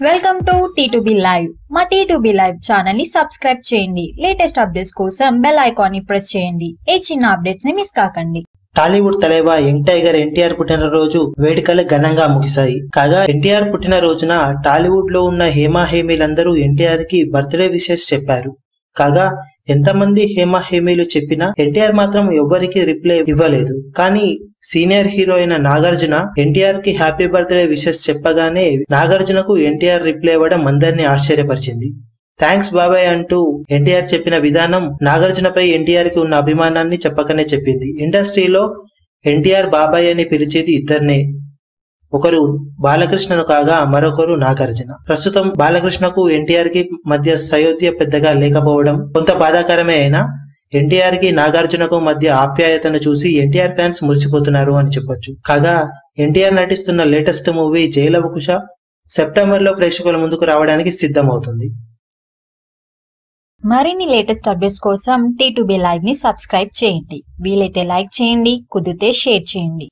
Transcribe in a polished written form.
Welcome to T2B live. మా T2B live channel ని subscribe చేయండి. లేటెస్ట్ అప్డేట్స్ కోసం బెల్ ఐకాన్ ని ప్రెస్ చేయండి. ఏ చిన్న అప్డేట్స్ ని మిస్ కాకండి. టాలీవుడ్ తలైవా యంగ్ టైగర్ ఎన్టీఆర్ పుట్టినరోజు వేడుకలు ఘనంగా ముగిశాయి. కాగా ఎన్టీఆర్ పుట్టినరోజున టాలీవుడ్ లో ఉన్న హేమా హేమీలందరూ ఎన్టీఆర్ కి బర్త్డే విషెస్ చెప్పారు. కాగా ఎంతమంది హేమా హేమీలు చెప్పినా ఎన్టీఆర్ మాత్రం ఎవ్వరికి రిప్లై ఇవ్వలేదు. కానీ సీనియర్ హీరో అయిన నాగార్జున ఎన్టీఆర్ కి హ్యాపీ బర్త్డే విషెస్ చెప్పగానే నాగార్జునకు ఎన్టీఆర్ రిప్లై ఇవ్వడం అందరినీ ఆశ్చర్యపరిచింది. థ్యాంక్స్ బాబాయ్ అంటూ ఎన్టీఆర్ చెప్పిన విధానం నాగార్జునపై ఎన్టీఆర్ కి ఉన్న అభిమానాన్ని చెప్పకనే చెప్పింది. ఇండస్ట్రీలో ఎన్టీఆర్ బాబాయ్ అని పిలిచేది ఇద్దరినే. ఒకరు బాలకృష్ణను కాగా మరొకరు నాగార్జున. ప్రస్తుతం బాలకృష్ణకు ఎన్టీఆర్ కి మధ్య సయోధ్య పెద్దగా లేకపోవడం కొంత బాధాకరమే అయినా ఎన్టీఆర్ కి నాగార్జునకు మధ్య ఆప్యాయతను చూసి ఎన్టీఆర్ ఫ్యాన్స్ మురిసిపోతున్నారు అని చెప్పొచ్చు. కాగా ఎన్టీఆర్ నటిస్తున్న లేటెస్ట్ మూవీ జైలవకుశ సెప్టెంబర్ లో ప్రేక్షకుల ముందుకు రావడానికి సిద్ధమవుతుంది. మరిన్ని లేటెస్ట్ అప్డేట్స్ కోసం T2B లైవ్ ని సబ్స్క్రైబ్ చేయండి. వీలైతే లైక్ చేయండి, కుదిరితే షేర్ చేయండి.